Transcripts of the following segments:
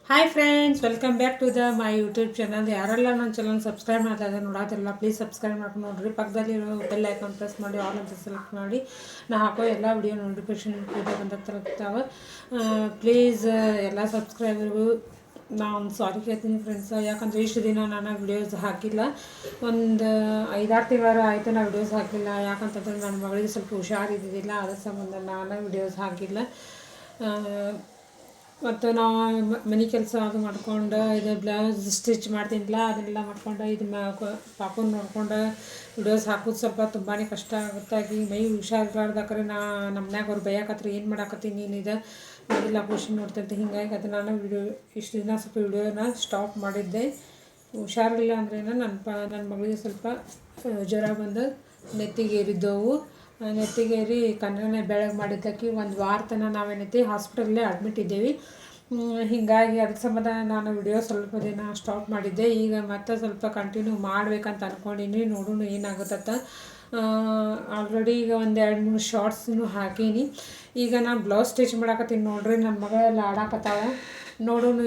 Hi friends, welcome back to my YouTube channel. ಯಾರೆಲ್ಲ ನನ್ನ channel subscribe ಮಾಡ್ತಾ ಇದ್ದಾರೆ ನೋಡೋದಿಲ್ಲ, ಪ್ಲೀಸ್ ಸಬ್ಸ್ಕ್ರೈಬ್ ಮಾಡ್ಕೊಂಡು ನೋಡಿರಿ. ಪಕ್ಕದಲ್ಲಿರೋ ಬೆಲ್ ಐಕಾನ್ ಪ್ರೆಸ್ ಮಾಡಿ ಆಲ್ ಅಂತ ಸೆಲೆಕ್ಟ್ ಮಾಡಿ ನಾ ಹಾಕೋ ಎಲ್ಲ ವಿಡಿಯೋ ನೋಟಿಫಿಕೇಷನ್ ಬಂದ ತಲುಪ್ತಾವೆ. ಪ್ಲೀಸ್ ಎಲ್ಲ ಸಬ್ಸ್ಕ್ರೈಬರ್ಗೂ ನಾನು ಸಾರಿ ಕೇಳ್ತೀನಿ ಫ್ರೆಂಡ್ಸ್. ಯಾಕಂದರೆ ಇಷ್ಟು ದಿನ ನಾನು ವಿಡಿಯೋಸ್ ಹಾಕಿಲ್ಲ. ಒಂದು 5-6 ತಿಂಗಳ ಆಯಿತು ನಾನು ವಿಡಿಯೋಸ್ ಹಾಕಿಲ್ಲ. ಯಾಕಂತಂದರೆ ನನ್ನ ಮಗಳಿಗೆ ಸ್ವಲ್ಪ ಹುಷಾರಿದ್ದಿದ್ದಿಲ್ಲ, ಅದ್ರ ಸಂಬಂಧ ನಾನು ವಿಡಿಯೋಸ್ ಹಾಕಿಲ್ಲ. ಮತ್ತು ನಾವು ಮನೆ ಕೆಲಸ ಅದು ಮಾಡ್ಕೊಂಡು ಇದು ಬ್ಲೌಸ್ ಸ್ಟಿಚ್ ಮಾಡ್ತೀನಿಲ್ಲ, ಅದನ್ನೆಲ್ಲ ಮಾಡ್ಕೊಂಡು ಇದು ಪಾಪನ ನೋಡ್ಕೊಂಡು ವಿಡಿಯೋಸ್ ಹಾಕೋದು ಸ್ವಲ್ಪ ತುಂಬಾ ಕಷ್ಟ ಆಗುತ್ತೆ. ಈಗ ಮೈ ಹುಷಾರಿಲ್ಲಾರ್ದಾಕ್ರೆ ನಮ್ಮ ಮನ್ಯಾಗ ಅವ್ರು ಬೈಯಾಕತ್ರಿ, ಏನು ಮಾಡಾಕತ್ತೀನಿ ನೀನು ಇದು ಮೊದಲು ಆಪರೇಷನ್ ನೋಡ್ತಂತೆ. ಹಿಂಗಾಗಿ ಅದು ನಾನು ಇಷ್ಟು ದಿನ ಸ್ವಲ್ಪ ವಿಡಿಯೋನ ಸ್ಟಾಪ್ ಮಾಡಿದ್ದೆ. ಹುಷಾರಿಲ್ಲ ಅಂದ್ರೆ ನನ್ನ ಮಗಳಿಗೆ ಸ್ವಲ್ಪ ಜ್ವರ ಬಂದು ನೆತ್ತಿಗೇರಿದ್ದವು. ನೆತ್ತಿಗೇರಿ ಕಣ್ಣನ್ನೇ ಬೆಳಗ್ಗೆ ಮಾಡಿದ್ದಕ್ಕೆ ಒಂದು ವಾರ ತನಕ ನಾವೇನೈತಿ ಹಾಸ್ಪಿಟಲ್ಲೇ ಅಡ್ಮಿಟ್ ಇದ್ದೇವೆ. ಹೀಗಾಗಿ ಅದ್ರ ಸಂಬಂಧ ನಾನು ವಿಡಿಯೋ ಸ್ವಲ್ಪ ದಿನ ಸ್ಟಾಪ್ ಮಾಡಿದ್ದೆ. ಈಗ ಮತ್ತೆ ಸ್ವಲ್ಪ ಕಂಟಿನ್ಯೂ ಮಾಡ್ಬೇಕಂತ ಅಂದ್ಕೊಂಡೀನಿ, ನೋಡೋಣ ಏನಾಗುತ್ತತ್ತ. ಆಲ್ರೆಡಿ ಈಗ ಒಂದು 2-3 ಶಾರ್ಟ್ಸ್ನು ಹಾಕೀನಿ. ಈಗ ನಾನು ಬ್ಲೌಸ್ ಸ್ಟಿಚ್ ಮಾಡಾಕತ್ತೀನಿ ನೋಡ್ರಿ. ನನ್ನ ಮಗಳೆಲ್ಲ ಆಡಾಕತ್ತಾಳೆ. ನೋಡೋಣ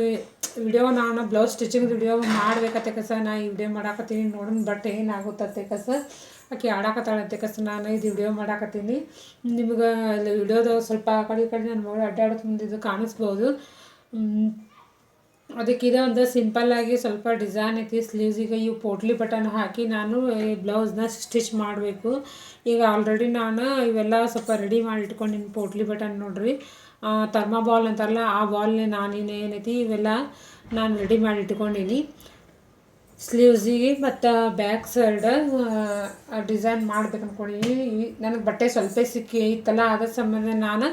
ವಿಡಿಯೋ ನಾನು ಬ್ಲೌಸ್ ಸ್ಟಿಚಿಂಗ್ ವಿಡಿಯೋ ಮಾಡ್ಬೇಕತ್ತೆ ಕಸ. ನಾನು ಈ ವಿಡಿಯೋ ಮಾಡಾಕತ್ತೀನಿ, ನೋಡೋಣ ಬಟ್ ಏನಾಗುತ್ತತ್ತೆ ಕಸ. ಆಕೆ ಆಡಾಕತ್ತಾಳಂತೆ ಕಸ. ನಾನು ಇದು ವಿಡಿಯೋ ಮಾಡಾಕತ್ತೀನಿ. ನಿಮ್ಗೆ ವಿಡಿಯೋದಾಗ ಸ್ವಲ್ಪ ಆ ಕಡೆ ನನ್ನ ಮಗಳು ಅಡ್ಡಾಡೋದು ಮುಂದಿದ್ದು ಕಾಣಿಸ್ಬೋದು. ಅದಕ್ಕೆ ಇದೇ ಒಂದು ಸಿಂಪಲ್ಲಾಗಿ ಸ್ವಲ್ಪ ಡಿಸೈನ್ ಐತಿ. ಸ್ಲೀವ್ಸಿಗೆ ಇವು ಪೋಟ್ಲಿ ಬಟನ್ ಹಾಕಿ ನಾನು ಈ ಬ್ಲೌಸ್ನ ಸ್ಟಿಚ್ ಮಾಡಬೇಕು. ಈಗ ಆಲ್ರೆಡಿ ನಾನು ಇವೆಲ್ಲ ಸ್ವಲ್ಪ ರೆಡಿ ಮಾಡಿ ಇಟ್ಕೊಂಡಿನಿ. ಪೋಟ್ಲಿ ಬಟನ್ ನೋಡ್ರಿ, ಥರ್ಮಾ ಬಾಲ್ ಅಂತಾರಲ್ಲ ಆ ಬಾಲ್ನೇ ನಾನೇನೈತಿ ಇವೆಲ್ಲ ನಾನು ರೆಡಿ ಮಾಡಿ ಇಟ್ಕೊಂಡೀನಿ. ಸ್ಲೀವ್ಸಿಗೆ ಮತ್ತು ಬ್ಯಾಕ್ ಸೈಡ್ ಡಿಸೈನ್ ಮಾಡ್ಬೇಕು ಅಂದ್ಕೊಂಡಿನಿ. ನನಗೆ ಬಟ್ಟೆ ಸ್ವಲ್ಪ ಸಿಕ್ಕಿ ಇತ್ತಲ್ಲ, ಅದ್ರ ಸಂಬಂಧ ನಾನು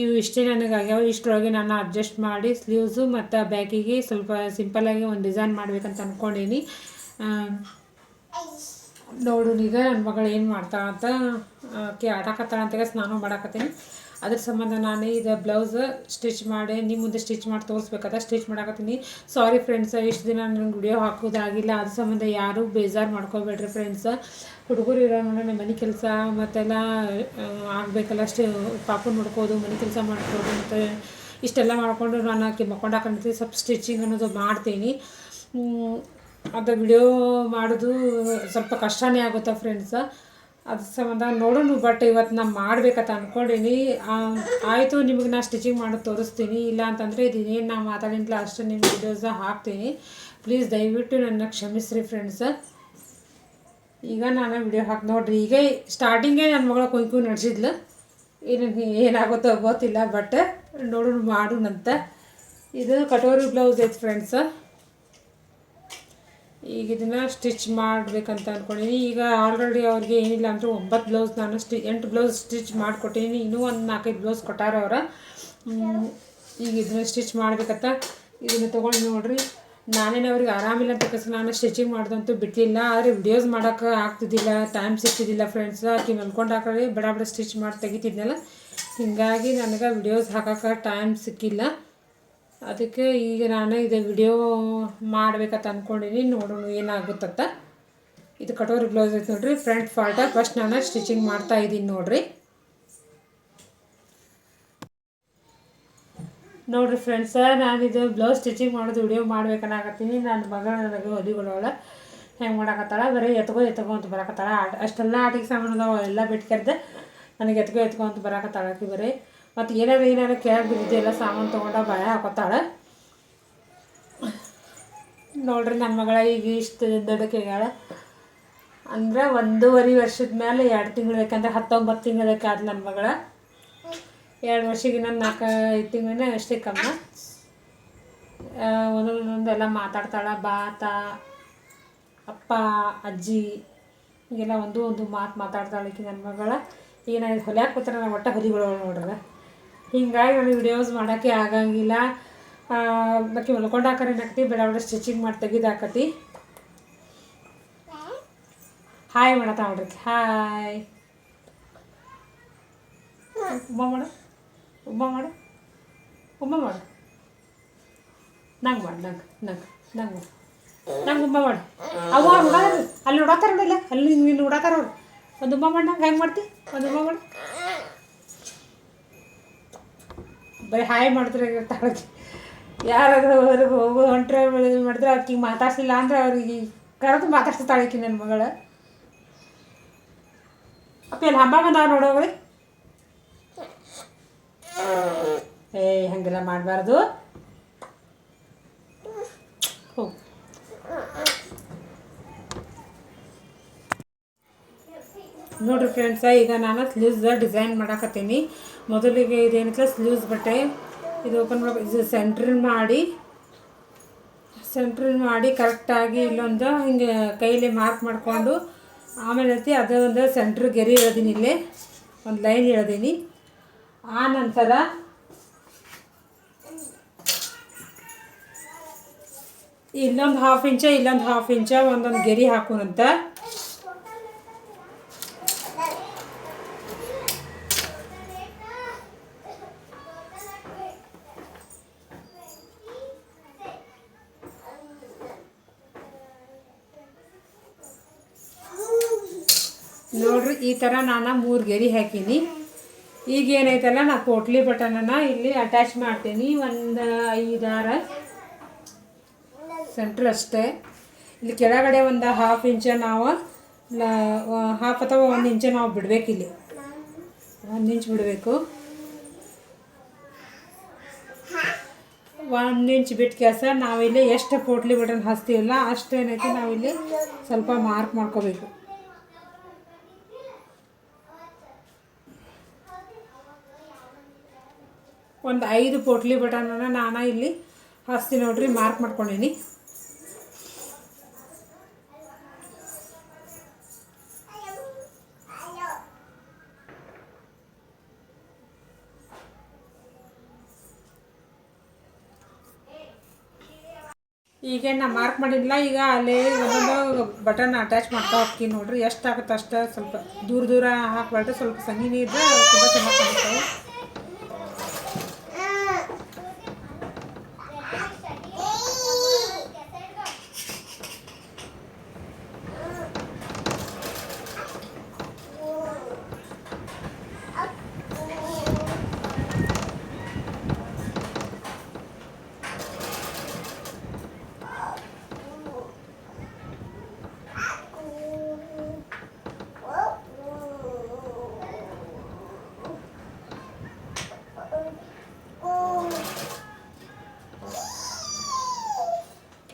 ಇವು ಇಷ್ಟೇ ನನಗೆ ಆಗ್ಯಾವ. ಇಷ್ಟರೊಳಗೆ ನಾನು ಅಡ್ಜಸ್ಟ್ ಮಾಡಿ ಸ್ಲೀವ್ಸು ಮತ್ತು ಬ್ಯಾಕಿಗೆ ಸ್ವಲ್ಪ ಸಿಂಪಲ್ಲಾಗಿ ಒಂದು ಡಿಸೈನ್ ಮಾಡ್ಬೇಕಂತ ಅಂದ್ಕೊಂಡೀನಿ. ನೋಡು ಈಗ ನನ್ನ ಮಗಳು ಏನು ಮಾಡ್ತಾಳಂತ. ಆಕೆ ಆಡಾಕತ್ತಾಳಂತಾಗ ಸ್ನಾನ ಮಾಡಾಕತ್ತೀನಿ. ಅದ್ರ ಸಂಬಂಧ ನಾನು ಇದು ಬ್ಲೌಸ್ ಸ್ಟಿಚ್ ಮಾಡಿ ನಿಮ್ಮ ಮುಂದೆ ಸ್ಟಿಚ್ ಮಾಡಿ ತೋರಿಸ್ಬೇಕಾದ ಸ್ಟಿಚ್ ಮಾಡಾಕತ್ತೀನಿ. ಸಾರಿ ಫ್ರೆಂಡ್ಸ್, ಇಷ್ಟು ದಿನ ನನಗೆ ವಿಡಿಯೋ ಹಾಕೋದಾಗಿಲ್ಲ. ಅದ್ರ ಸಂಬಂಧ ಯಾರೂ ಬೇಜಾರು ಮಾಡ್ಕೋಬೇಡ್ರಿ ಫ್ರೆಂಡ್ಸ್. ಹುಡುಗರು ಇರೋ ನೋಡಿ ನಮ್ಮ ಮನೆ ಕೆಲಸ ಮತ್ತೆಲ್ಲ ಆಗಬೇಕಲ್ಲ, ಅಷ್ಟೇ ಪಾಪು ನೋಡ್ಕೋದು, ಮನೆ ಕೆಲಸ ಮಾಡ್ಕೋದು ಮತ್ತು ಇಷ್ಟೆಲ್ಲ ಮಾಡಿಕೊಂಡು ನಾನು ಆಕೆ ಮಕ್ಕೊಂಡಾಕಂತೀನಿ. ಸ್ವಲ್ಪ ಸ್ಟಿಚಿಂಗ್ ಅನ್ನೋದು ಮಾಡ್ತೀನಿ. ಅದು ವಿಡಿಯೋ ಮಾಡೋದು ಸ್ವಲ್ಪ ಕಷ್ಟನೇ ಆಗುತ್ತೆ ಫ್ರೆಂಡ್ಸ. ಅದ್ರ ಸಂಬಂಧ ನೋಡೋಣ. ಬಟ್ ಇವತ್ತು ನಾನು ಮಾಡ್ಬೇಕಂತ ಅಂದ್ಕೊಂಡೀನಿ. ಆಯಿತು, ನಿಮಗೆ ನಾನು ಸ್ಟಿಚಿಂಗ್ ಮಾಡೋದು ತೋರಿಸ್ತೀನಿ. ಇಲ್ಲ ಅಂತಂದರೆ ಇದೇನು ನಾನು ಮಾತಾಡಿಲ್ಲ ಅಷ್ಟೇ ನಿಮ್ಮ ವಿಡಿಯೋಸ ಹಾಕ್ತೀನಿ. ಪ್ಲೀಸ್ ದಯವಿಟ್ಟು ನನ್ನ ಕ್ಷಮಿಸ್ರಿ ಫ್ರೆಂಡ್ಸ. ಈಗ ನಾನು ವಿಡಿಯೋ ಹಾಕಿ ನೋಡ್ರಿ. ಈಗ ಸ್ಟಾರ್ಟಿಂಗೇ ನನ್ನ ಮಗಳ ಕುಯ್ಕು ನಡೆಸಿದ್ಲು. ಏನಾಗುತ್ತೋ ಗೊತ್ತಿಲ್ಲ, ಬಟ್ ನೋಡೋಣ ಮಾಡೋಣಂತ. ಇದು ಕಟೋರಿ ಬ್ಲೌಸ್ ಐತೆ ಫ್ರೆಂಡ್ಸ. ಈಗ ಇದನ್ನು ಸ್ಟಿಚ್ ಮಾಡಬೇಕಂತ ಅಂದ್ಕೊಂಡಿನಿ. ಈಗ ಆಲ್ರೆಡಿ ಅವ್ರಿಗೆ ಏನಿಲ್ಲ ಅಂದರೆ 9 ಬ್ಲೌಸ್ ನಾನು 8 ಬ್ಲೌಸ್ ಸ್ಟಿಚ್ ಮಾಡಿಕೊಟ್ಟಿನಿ. ಇನ್ನೂ ಒಂದು 4-5 ಬ್ಲೌಸ್ ಕೊಟ್ಟಾರ ಅವ್ರು. ಈಗ ಇದನ್ನು ಸ್ಟಿಚ್ ಮಾಡ್ಬೇಕಂತ ಇದನ್ನು ತೊಗೊಂಡು ನೋಡಿರಿ. ನಾನೇನು ಅವ್ರಿಗೆ ಆರಾಮಿಲ್ಲ ಅಂತ ಕಸ ನಾನು ಸ್ಟಿಚಿಂಗ್ ಮಾಡೋದಂತೂ ಬಿಟ್ಟಿಲ್ಲ. ಆದರೆ ವಿಡಿಯೋಸ್ ಮಾಡೋಕೆ ಆಗ್ತಿದ್ದಿಲ್ಲ, ಟೈಮ್ ಸಿಗ್ತಿದ್ದಿಲ್ಲ ಫ್ರೆಂಡ್ಸ್. ಆಕೆ ಮಲ್ಕೊಂಡು ಹಾಕಿ ಬಡ ಸ್ಟಿಚ್ ಮಾಡಿ ತೆಗಿತಿದ್ನಲ್ಲ, ಹೀಗಾಗಿ ನನಗೆ ವಿಡಿಯೋಸ್ ಹಾಕೋಕೆ ಟೈಮ್ ಸಿಕ್ಕಿಲ್ಲ. ಅದಕ್ಕೆ ಈಗ ನಾನು ಇದು ವಿಡಿಯೋ ಮಾಡ್ಬೇಕಂತ ಅಂದ್ಕೊಂಡಿನಿ. ನೋಡೋಣ ಏನಾಗುತ್ತತ್ತ. ಇದು ಕಟೋರಿ ಬ್ಲೌಸ್ ಐತೆ ನೋಡ್ರಿ. ಫ್ರಂಟ್ ಪಾರ್ಟ ಫಸ್ಟ್ ನಾನು ಸ್ಟಿಚಿಂಗ್ ಮಾಡ್ತಾಯಿದ್ದೀನಿ ನೋಡ್ರಿ. ನೋಡಿರಿ ಫ್ರೆಂಡ್ಸ, ನಾನಿದು ಬ್ಲೌಸ್ ಸ್ಟಿಚಿಂಗ್ ಮಾಡೋದು ವಿಡಿಯೋ ಮಾಡ್ಬೇಕನ್ನಾಗತ್ತೀನಿ. ನನ್ನ ಮಗಳು ನನಗೆ ಹೊಲಿಗಳವಳ ಹೆಂಗೆ ಮಾಡಾಕತ್ತಾಳ, ಬರೀ ಎತ್ಕೋ ಅಂತ ಬರಾಕತ್ತಾಳ. ಅಷ್ಟೆಲ್ಲ ಆಟಿಗೆ ಸಾಮಾನು ಅದಾವ, ಎಲ್ಲ ಬಿಟ್ಕರ್ದೆ ನನಗೆ ಎತ್ಕೋ ಅಂತ ಬರಾಕತ್ತಾಳಾಕಿ ಬರೀ. ಮತ್ತು ಏನಾರು ಕೆಳಗೆ ಬಿದ್ದಿದ್ದೆಲ್ಲ ಸಾಮಾನು ತೊಗೊಂಡು ಭಯ ಹಾಕೋತಾಳೆ. ನೋಡ್ರಿ ನನ್ನ ಮಗಳ ಈಗ ಇಷ್ಟು ದೊಡ್ಡಕ್ಕೆ ಆಗ್ಯಾಳ ಅಂದರೆ 1.5 ವರ್ಷದ ಮೇಲೆ 2 ತಿಂಗಳು ಬೇಕಂದ್ರೆ 19 ತಿಂಗಳು ಬೇಕಾದ ನನ್ನ ಮಗಳ. 2 ವರ್ಷಕ್ಕೆ ಇನ್ನೊಂದು 4-5 ತಿಂಗಳೇ ಅಷ್ಟೇ ಕಮ್ಮಿ. ಒಂದೊಂದೆಲ್ಲ ಮಾತಾಡ್ತಾಳೆ. ಬಾತ, ಅಪ್ಪ, ಅಜ್ಜಿ ಹೀಗೆಲ್ಲ ಒಂದು ಮಾತು ಮಾತಾಡ್ತಾಳೆ ಈಕಿ ನನ್ನ ಮಗಳ. ಈಗ ನಾನು ಹೊಲ್ಯಾಕೆ ಕೂತ್ರೆ ನಾನು ಒಟ್ಟು ಹೊಲಿಗಳು ನೋಡ್ರಿ. ಹೀಗಾಗಿ ನನಗೆ ವಿಡಿಯೋಸ್ ಮಾಡೋಕ್ಕೆ ಆಗಂಗಿಲ್ಲ. ಬಾಕಿ ಹೊಲ್ಕೊಂಡು ಹಾಕೋರು ಏನಾಕತಿ ಬೇಡ ಸ್ಟಿಚಿಂಗ್ ಮಾಡಿ ತೆಗೆದಾಕತಿ. ಹಾಯ್ ಮಾಡತ್ತ ನೋಡ್ರಿ. ಹಾಯ್ ಉಮ್ಮ ಮಾಡು, ಉಮ್ಮ ಮಾಡು, ಉಮ್ಮ ಮಾಡು, ನಂಗೆ ಮಾಡು, ನಂಗೆ ಉಮ್ಮ ಮಾಡು. ಅವ ನೋಡೋದು ಅಲ್ಲಿ ನೋಡತ್ತಾರ ನೋಡಿಲ್ಲ, ಅಲ್ಲಿ ನೀನು ನೋಡತ್ತಾರ ಅವ್ರು. ಒಂದು ಉಮ್ಮ ಮಾಡಿ ನಂಗೆ ಹೆಂಗೆ ಮಾಡ್ತಿ? ಒಂದು ಉಮ್ಮ ಮಾಡು. ಬರೀ ಹಾಯ್ ಮಾಡ್ತಾರೆ ತಾಳಕ್ಕೆ. ಯಾರಾದರೂ ಹೊರಗೆ ಹೋಗೋ ಹೊಂಟ್ರೆ ಮಾಡಿದ್ರೆ ಆಕಿಗೆ ಮಾತಾಡ್ಸಿಲ್ಲ ಅಂದ್ರೆ ಅವ್ರಿಗೆ ಕರೆದು ಮಾತಾಡ್ಸ್ತಾಳೆ ಆಕಿ ನನ್ನ ಮಗಳು. ಅಪ್ಪ ಇಲ್ಲಿ ಹಬ್ಬ ಬಂದಾವ ನೋಡೋಗ್ರಿ. ಹಂಗೆಲ್ಲ ಮಾಡಬಾರ್ದು. ಹೋಗು. ನೋಡಿರಿ ಫ್ರೆಂಡ್ಸ, ಈಗ ನಾನು ಸ್ಲೀವ್ಸ್ ಡಿಸೈನ್ ಮಾಡಾಕತ್ತೀನಿ. ಮೊದಲಿಗೆ ಇದೇನಿಲ್ಲ ಸ್ಲೀವ್ಸ್ ಬಟ್ಟೆ ಇದು ಓಪನ್ ಮಾಡಿ ಇದು ಸೆಂಟ್ರಿನ್ ಮಾಡಿ ಕರೆಕ್ಟಾಗಿ ಇಲ್ಲೊಂದು ಹಿಂಗೆ ಕೈಲಿ ಮಾರ್ಕ್ ಮಾಡಿಕೊಂಡು ಆಮೇಲೆ ಐತಿ ಅದು ಒಂದು ಸೆಂಟ್ರ್ ಗೆರೆ ಇಳೋದೀನಿ. ಇಲ್ಲೇ ಒಂದು ಲೈನ್ ಇಳೋದೀನಿ. ಆ ನಂತರ ಇಲ್ಲೊಂದು ಹಾಫ್ ಇಂಚ ಒಂದೊಂದು ಗೆರೆ ಹಾಕೋಣಂತ. ನೋಡ್ರಿ ಈ ಥರ ನಾನು 3 ಗೆರೆ ಹಾಕೀನಿ. ಈಗ ಏನೈತಲ್ಲ ನಾ ಪೋಟ್ಲಿ ಬಟನನ್ನು ಇಲ್ಲಿ ಅಟ್ಯಾಚ್ ಮಾಡ್ತೀನಿ. ಒಂದು 5-6 ಸೆಂಟ್ರ್ ಅಷ್ಟೇ. ಇಲ್ಲಿ ಕೆಳಗಡೆ ಒಂದು ಹಾಫ್ ಇಂಚ ನಾವು ಹಾಫ್ ಅಥವಾ 1 ಇಂಚ ನಾವು ಬಿಡಬೇಕು. ಇಲ್ಲಿ 1 ಇಂಚ್ ಬಿಡಬೇಕು. 1 ಇಂಚ್ ಬಿಟ್ಟು ಕೆಲಸ ನಾವಿಲ್ಲಿ ಎಷ್ಟು ಪೋಟ್ಲಿ ಬಟನ್ ಹಾಸ್ತೀವಲ್ಲ ಅಷ್ಟು ಏನೈತಿ ನಾವಿಲ್ಲಿ ಸ್ವಲ್ಪ ಮಾರ್ಕ್ ಮಾಡ್ಕೋಬೇಕು. ಒಂದು 5 ಪೋಟ್ಲಿ ಬಟನನ್ನು ನಾನು ಇಲ್ಲಿ ಹಾಸ್ತೀನಿ. ನೋಡ್ರಿ ಮಾರ್ಕ್ ಮಾಡ್ಕೊಂಡೀನಿ. ಈಗ ನಾ ಮಾರ್ಕ್ ಮಾಡಿಲ್ಲ. ಈಗ ಅಲ್ಲಿ ಒಂದೊಂದು ಬಟನ್ ಅಟ್ಯಾಚ್ ಮಾಡ್ತಾ ಹೋಗ್ತೀನಿ. ನೋಡ್ರಿ ಎಷ್ಟು ಆಗುತ್ತೆ ಅಷ್ಟು. ಸ್ವಲ್ಪ ದೂರ ಹಾಕಬಾರ್ದು, ಸ್ವಲ್ಪ ಸಣ್ಣ ಇದ್ರೆ ತುಂಬ ಚೆನ್ನಾಗಿ ಕಾಣುತ್ತೆ.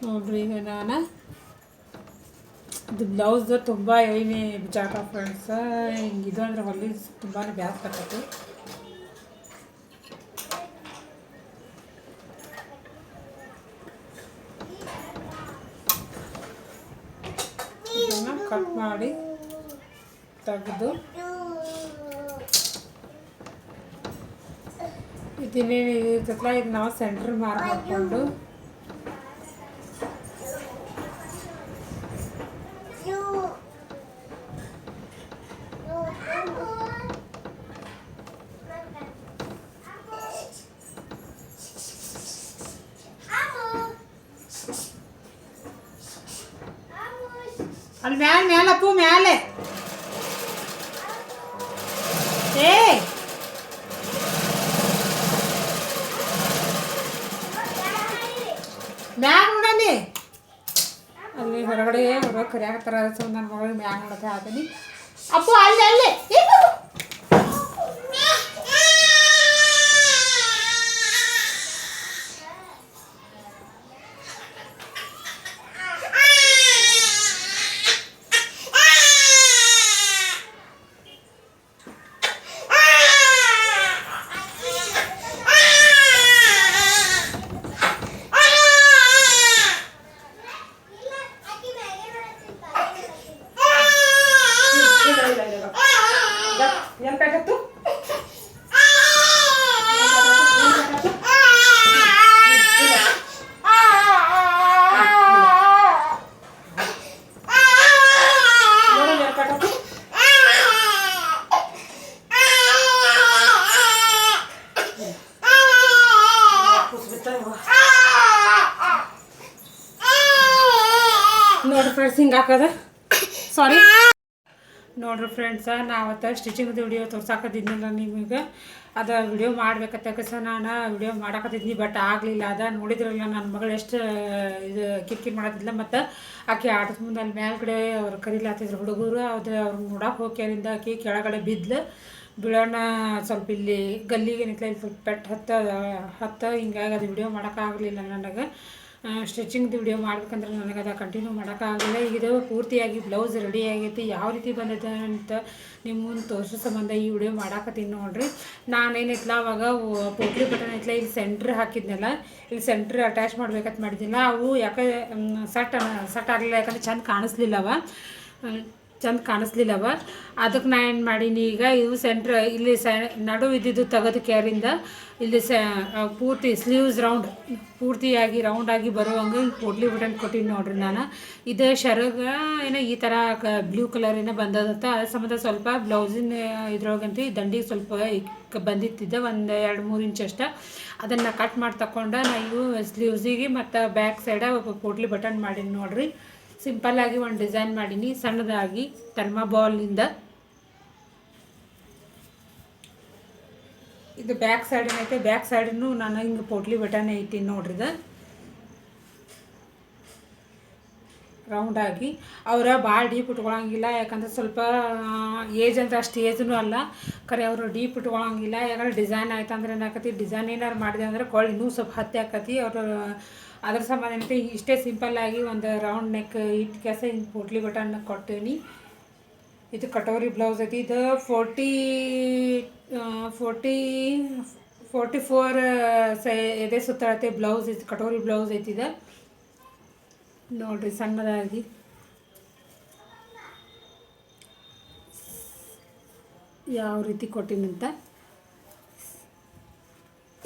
ನೋಡ್ರಿ ಈಗ ನಾನು ಇದು ಬ್ಲೌಸ್ ತುಂಬ ಏನೇ ಜಾಗ ಫ್ರೆಂಡ್ಸ. ಹಿಂಗಿದು ಅಂದರೆ ಹೊಲಿ ತುಂಬಾ ಬ್ಯಾಸ್ ಆಗ್ತೈತಿ. ಇದನ್ನು ಕಟ್ ಮಾಡಿ ತೆಗೆದು ಇದನ್ನೇನು ಇರ್ತೈತಲ್ಲ ಇದು ನಾವು ಸೆಂಟ್ರ್ ಮಾರ್ಕ್ ಮಾಡಿಕೊಂಡು ಅಲ್ಲಿ ಮ್ಯಾಲಪ್ಪು ಮ್ಯಾಲೆ ಮ್ಯಾಗ ನೋಡನಿ. ಅಲ್ಲಿ ಹೊರಗಡೆ ಕರಿಯಾಕತ್ತಾರ. ನನ್ನ ಮಗಳಿಗೆ ಮ್ಯಾಗ ನೋಡಕ್ಕೆ ಹಾತೀನಿ. ಅಪ್ಪು ಅಲ್ಲಿ ಅಲ್ಲಿ ನೋಡಿ ಫ್ರೆಂಡ್ಸ್ ಹಿಂಗೆ ಹಾಕೋದು. ಸಾರಿ ನೋಡ್ರಿ ಫ್ರೆಂಡ್ಸ, ನಾವತ್ತು ಸ್ಟಿಚಿಂಗ್ದು ವಿಡಿಯೋ ತೋರ್ಸಾಕತ್ತಿದ್ನಲ್ಲ ನಿಮಗೆ, ಅದು ವಿಡಿಯೋ ಮಾಡ್ಬೇಕತ್ತಕ ನಾನು ವಿಡಿಯೋ ಮಾಡಾಕತ್ತಿದ್ನಿ. ಬಟ್ ಆಗಲಿಲ್ಲ. ಅದ ನೋಡಿದ್ರಲ್ಲ ನನ್ನ ಮಗಳು ಎಷ್ಟು ಇದು ಕಿರಿಕಿರಿ ಮಾಡತ್ತಿಲ್ಲ. ಮತ್ತು ಆಕೆ ಆಟದ ಮುಂದೆ ಅಲ್ಲಿ ಮೇಲ್ಗಡೆ ಅವ್ರು ಕರಿಲಾತಿದ್ರು ಹುಡುಗರು. ಅವ್ರು ನೋಡಕ್ಕೆ ಹೋಗ್ಯಾರಿಂದ ಆಕೆ ಕೆಳಗಡೆ ಬಿದ್ಲು. ಬೀಳೋಣ ಸ್ವಲ್ಪ ಇಲ್ಲಿ ಗಲ್ಲಿಗೆ ನಿಂತಲ ಇಲ್ಲಿ ಸ್ವಲ್ಪ ಪೆಟ್ಟು ಹತ್ತ ಹಿಂಗಾಗಿ ಅದು ವಿಡಿಯೋ ಮಾಡೋಕ್ಕಾಗಲಿಲ್ಲ ನನಗೆ. ಸ್ಟಿಚಿಂಗ್ದು ವಿಡಿಯೋ ಮಾಡ್ಬೇಕಂದ್ರೆ ನನಗೆ ಅದು ಕಂಟಿನ್ಯೂ ಮಾಡೋಕ್ಕಾಗಲಿಲ್ಲ. ಈಗ ಇದು ಪೂರ್ತಿಯಾಗಿ ಬ್ಲೌಸ್ ರೆಡಿ ಆಗೈತಿ. ಯಾವ ರೀತಿ ಬಂದಿದೆ ಅಂತ ನಿಮ್ಮ ಮುಂದೆ ತೋರಿಸೋ ಸಂಬಂಧ ಈ ವಿಡಿಯೋ ಮಾಡಾಕತ್ತೀನಿ ನೋಡಿರಿ. ನಾನೇನಿತ್ತಲ್ಲ ಅವಾಗ ಪೋಟ್ಲಿ ಬಟನ್ ಐತ್ಲ ಇಲ್ಲಿ ಸೆಂಟ್ರ್ ಹಾಕಿದ್ನಲ್ಲ, ಇಲ್ಲಿ ಸೆಂಟ್ರ್ ಅಟ್ಯಾಚ್ ಮಾಡ್ಬೇಕಂತ ಮಾಡಿದ್ದಿಲ್ಲ. ಅವು ಯಾಕೆ ಸಟ್ ಆಗಲಿಲ್ಲ, ಯಾಕಂದ್ರೆ ಚೆಂದ ಕಾಣಿಸ್ಲಿಲ್ಲವ. ಅದಕ್ಕೆ ನಾನು ಏನು ಮಾಡೀನಿ, ಈಗ ಇವು ಸೆಂಟ್ರ್ ಇಲ್ಲಿ ನಡು ಇದ್ದಿದ್ದು ತೆಗೆದು ಕ್ಯಾರಿಂದ ಇಲ್ಲಿ ಪೂರ್ತಿ ಸ್ಲೀವ್ಸ್ ಪೂರ್ತಿಯಾಗಿ ರೌಂಡಾಗಿ ಬರುವಂಗೆ ಪೋಟ್ಲಿ ಬಟನ್ ಕೊಟ್ಟಿನಿ ನೋಡ್ರಿ ನಾನು. ಇದು ಶರಗ ಏನೋ ಈ ಥರ ಬ್ಲೂ ಕಲರ್ ಏನೋ ಬಂದದತ್ತ. ಅದ್ರ ಸಂಬಂಧ ಸ್ವಲ್ಪ ಬ್ಲೌಸಿನ ಇದ್ರೊಳಗಂತೂ ಈ ದಂಡಿಗೆ ಸ್ವಲ್ಪ ಬಂದಿತ್ತಿದ್ದೆ, ಒಂದು 2-3 ಇಂಚ್ ಅಷ್ಟ. ಅದನ್ನು ಕಟ್ ಮಾಡಿ ತಗೊಂಡು ನಾ ಇವು ಸ್ಲೀವ್ಸಿಗೆ ಮತ್ತು ಬ್ಯಾಕ್ ಸೈಡ ಪೋಟ್ಲಿ ಬಟನ್ ಮಾಡೀನಿ ನೋಡ್ರಿ. ಸಿಂಪಲ್ಲಾಗಿ ಒಂದು ಡಿಸೈನ್ ಮಾಡೀನಿ ಸಣ್ಣದಾಗಿ ಥರ್ಮಾಬಾಲ್ನಿಂದ. ಇದು ಬ್ಯಾಕ್ ಸೈಡ್ ಏನೈತೆ, ಬ್ಯಾಕ್ ಸೈಡನ್ನು ನಾನು ಹಿಂಗೆ ಪೋಟ್ಲಿ ಬಟನ್ ಇಟ್ಟಿನಿ ನೋಡ್ರಿ. ಇದು ರೌಂಡಾಗಿ ಅವರ ಭಾಳ ಡೀಪ್ ಇಟ್ಕೊಳಂಗಿಲ್ಲ, ಯಾಕಂದ್ರೆ ಸ್ವಲ್ಪ ಏಜ್ ಅಂದ್ರೆ ಅಷ್ಟು ಏಜ್ನೂ ಅಲ್ಲ, ಖರೆ ಅವರು ಡೀಪ್ ಇಟ್ಕೊಳಂಗಿಲ್ಲ. ಯಾಕಂದ್ರೆ ಡಿಸೈನ್ ಆಯ್ತು ಅಂದ್ರೆ ಏನಾಕತಿ, ಡಿಸೈನ್ ಏನಾರು ಮಾಡಿದೆ ಅಂದ್ರೆ ಕೊಳ್ಳಿ ಇನ್ನೂ ಸ್ವಲ್ಪ ಹತ್ತಿ ಆಕತಿ. ಅವರು ಅದ್ರ ಸಂಬಂಧ ಏನೈತೆ ಇಷ್ಟೇ ಸಿಂಪಲ್ಲಾಗಿ ಒಂದು ರೌಂಡ್ ನೆಕ್ ಇಟ್ಟು ಕೆಲಸ ಹಿಂಗೆ ಪೋಟ್ಲಿ ಬಟನ್ ಕೊಟ್ಟೀನಿ. ಇದು ಕಟೋರಿ ಬ್ಲೌಸ್ ಐತಿ. ಇದು 44 ಎದೆ ಸುತ್ತಳತೆ ಬ್ಲೌಸ್ ಐತಿ, ಕಟೋರಿ ಬ್ಲೌಸ್ ಐತಿ. ಇದು ನೋಡ್ರಿ ಸಣ್ಣದಾಗಿ ಯಾವ ರೀತಿ ಕೊಟ್ಟಿನಂತ.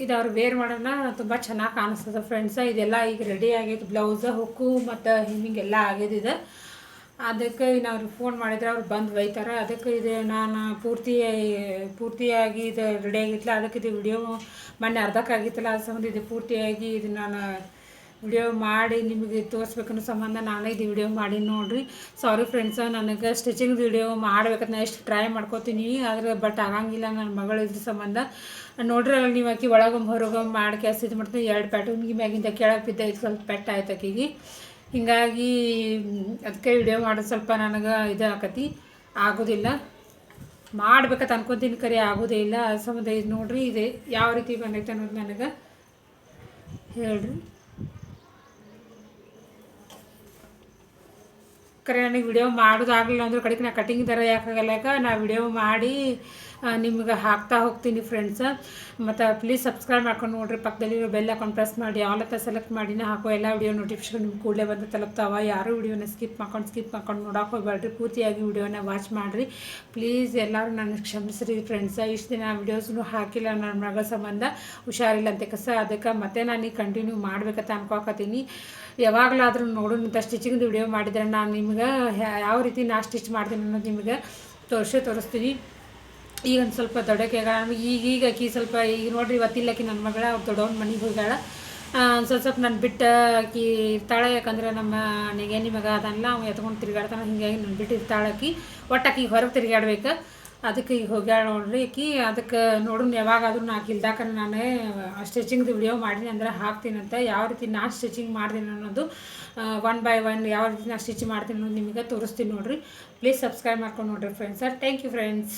ಇದು ಅವ್ರು ವೇರ್ ಮಾಡೋಣ ತುಂಬ ಚೆನ್ನಾಗಿ ಕಾಣಿಸ್ತದೆ ಫ್ರೆಂಡ್ಸ. ಇದೆಲ್ಲ ಈಗ ರೆಡಿ ಆಗೈತೆ, ಬ್ಲೌಸ್ ಹುಕ್ಕು ಮತ್ತು ಹಿಂಗೆಲ್ಲ ಆಗೈತಿದೆ. ಅದಕ್ಕೆ ಇನ್ನು ಅವ್ರಿಗೆ ಫೋನ್ ಮಾಡಿದ್ರೆ ಅವ್ರು ಬಂದು ಒಯ್ತಾರೆ. ಅದಕ್ಕೆ ಇದು ನಾನು ಪೂರ್ತಿಯಾಗಿ ಇದು ರೆಡಿ ಆಗಿತ್ತಲ್ಲ, ಅದಕ್ಕೆ ಇದು ವಿಡಿಯೋ ಮೊನ್ನೆ ಅರ್ಧಕ್ಕಾಗಿತ್ತಲ್ಲ, ಅದು ಸಂಬಂಧ ಇದು ಪೂರ್ತಿಯಾಗಿ ಇದು ನಾನು ವಿಡಿಯೋ ಮಾಡಿ ನಿಮಗೆ ತೋರಿಸ್ಬೇಕನ್ನೋ ಸಂಬಂಧ ನಾನು ಇದು ವಿಡಿಯೋ ಮಾಡಿ ನೋಡಿರಿ. ಸಾರಿ ಫ್ರೆಂಡ್ಸ, ನನಗೆ ಸ್ಟಿಚಿಂಗ್ ವಿಡಿಯೋ ಮಾಡ್ಬೇಕಂತ ನಾನು ಎಷ್ಟು ಟ್ರೈ ಮಾಡ್ಕೋತೀನಿ, ಆದರೆ ಬಟ್ ಆಗಂಗಿಲ್ಲ ನನ್ನ ಮಗಳು ಇದ್ರ ಸಂಬಂಧ. ನೋಡ್ರಲ್ಲ ನೀವು, ಆಕಿ ಒಳಗೊಮ್ಮೆ ಹೊರಗೊಮ್ಮೆ ಮಾಡಿ ಕೆಲಸ ಇದು ಮಾಡ್ತೀನಿ. 2 ಪ್ಯಾಟರ್ನ್ಗೆ ಮ್ಯಾಗಿಂದ ಕೆಳಗೆ ಬಿದ್ದೈತೆ, ಸ್ವಲ್ಪ ಪೆಟ್ಟು ಆಯ್ತು ಆಕಿಗೆ. ಹೀಗಾಗಿ ಅದಕ್ಕೆ ವಿಡಿಯೋ ಮಾಡೋದು ಸ್ವಲ್ಪ ನನಗೆ ಇದು ಆಕತಿ, ಆಗೋದಿಲ್ಲ. ಮಾಡ್ಬೇಕಂತ ಅನ್ಕೊತೀನಿ, ಕರೆ ಆಗೋದೇ ಇಲ್ಲ. ಅದು ಸಂಬಂಧ ಇದು ನೋಡ್ರಿ, ಇದೆ ಯಾವ ರೀತಿ ಬಂದೈತೆ ಅನ್ನೋದು ನನಗೆ ಹೇಳ್ರಿ. ಕರೆ ನನಗೆ ವಿಡಿಯೋ ಮಾಡೋದಾಗಲಿಲ್ಲ ಅಂದ್ರೆ ಕಡೆಗೆ ನಾ ಕಟಿಂಗ್ ದರ ಯಾಕಾಗಲ್ಲ, ನಾ ವಿಡಿಯೋ ಮಾಡಿ ನಿಮ್ಗೆ ಹಾಕ್ತಾ ಹೋಗ್ತೀನಿ ಫ್ರೆಂಡ್ಸ. ಮತ್ತು ಪ್ಲೀಸ್ ಸಬ್ಸ್ಕ್ರೈಬ್ ಮಾಡ್ಕೊಂಡು ನೋಡಿರಿ, ಪಕ್ಕದಲ್ಲಿರೋ ಬೆಲ್ ಹಾಕೊಂಡು ಪ್ರೆಸ್ ಮಾಡಿ ಆಲ್ ಅಂತ ಸೆಲೆಕ್ಟ್ ಮಾಡಿ. ಹಾಕೋ ಎಲ್ಲ ವಿಡಿಯೋ ನೋಟಿಫಿಕೇಶನ್ ನಿಮ್ಗೆ ಕೂಡಲೇ ಬಂದು ತಲುಪ್ತಾವ. ಯಾರೂ ವಿಡಿಯೋನ ಸ್ಕಿಪ್ ಮಾಡ್ಕೊಂಡು ನೋಡೋಕೆ ಹೋಗ್ಬೇಡ್ರಿ, ಪೂರ್ತಿಯಾಗಿ ವಿಡಿಯೋನ ವಾಚ್ ಮಾಡಿರಿ ಪ್ಲೀಸ್. ಎಲ್ಲರೂ ನನಗೆ ಕ್ಷಮಿಸ್ರಿ ಫ್ರೆಂಡ್ಸ. ಇಷ್ಟು ದಿನ ವಿಡಿಯೋಸ್ನು ಹಾಕಿಲ್ಲ, ನನ್ನ ಮಗಳ ಸಂಬಂಧ ಹುಷಾರಿಲ್ಲ ಅಂತ ಅದಕ್ಕೆ ಮತ್ತೆ ನಾನು ಕಂಟಿನ್ಯೂ ಮಾಡ್ಬೇಕಂತ ಅನ್ಕೋಕತ್ತೀನಿ. ಯಾವಾಗಲಾದ್ರೂ ನೋಡೋಣ ಸ್ಟಿಚಿಂಗ್ದು ವಿಡಿಯೋ ಮಾಡಿದರೆ ನಾನು ನಿಮ್ಗೆ ಯಾವ ರೀತಿ ನಾ ಸ್ಟಿಚ್ ಮಾಡ್ತೀನಿ ಅನ್ನೋದು ನಿಮಗೆ ತೋರಿಸ್ತೀನಿ. ಈಗ ಒಂದು ಸ್ವಲ್ಪ ದೊಡ್ಡಕ್ಕೆ ನಮಗೆ ಈಗ ಆಕಿ ಸ್ವಲ್ಪ ಈಗ ನೋಡ್ರಿ, ಇವತ್ತಿಲ್ಲಕಿ ನನ್ನ ಮಗಳ ಅವ್ರು ದೊಡ್ಡವನ ಮನೆಗೆ ಹೋಗ್ಯಾಳ. ಸ್ವಲ್ಪ ನಾನು ಬಿಟ್ಟು ಆಕಿ ಇರ್ತಾಳೆ, ಯಾಕಂದ್ರೆ ನಮ್ಮ ನೆಗೆನಿ ಮಗ ಅದಲ್ಲ, ಅವ್ನು ಎತ್ಕೊಂಡು ತಿರುಗಾಡ್ತಾನೆ. ಹೀಗಾಗಿ ನಾನು ಬಿಟ್ಟು ಇರ್ತಾಳೆ ಆಕಿ. ಒಟ್ಟು ಆಕಿಗೆ ಹೊರಗೆ ತಿರುಗಾಡ್ಬೇಕು, ಅದಕ್ಕೆ ಈಗ ಹೋಗ್ಯಾಳ ನೋಡ್ರಿ ಆಕಿ. ಅದಕ್ಕೆ ನೋಡೋಣ ಯಾವಾಗಾದ್ರೂ ನಾಲ್ಕು ಇಲ್ದಾಕ ನಾನು ಸ್ಟಿಚಿಂಗ್ದು ವಿಡಿಯೋ ಮಾಡೀನಿ ಅಂದ್ರೆ ಹಾಕ್ತೀನಂತ. ಯಾವ ರೀತಿ ನಾನು ಸ್ಟಿಚಿಂಗ್ ಮಾಡ್ತೀನಿ ಅನ್ನೋದು 1 by 1 ಯಾವ ರೀತಿ ನಾನು ಸ್ಟಿಚ್ ಮಾಡ್ತೀನಿ ಅನ್ನೋದು ನಿಮಗೆ ತೋರಿಸ್ತೀನಿ ನೋಡಿರಿ. ಪ್ಲೀಸ್ ಸಬ್ಸ್ಕ್ರೈಬ್ ಮಾಡ್ಕೊಂಡು ನೋಡಿರಿ ಫ್ರೆಂಡ್ಸ್. Thank you friends.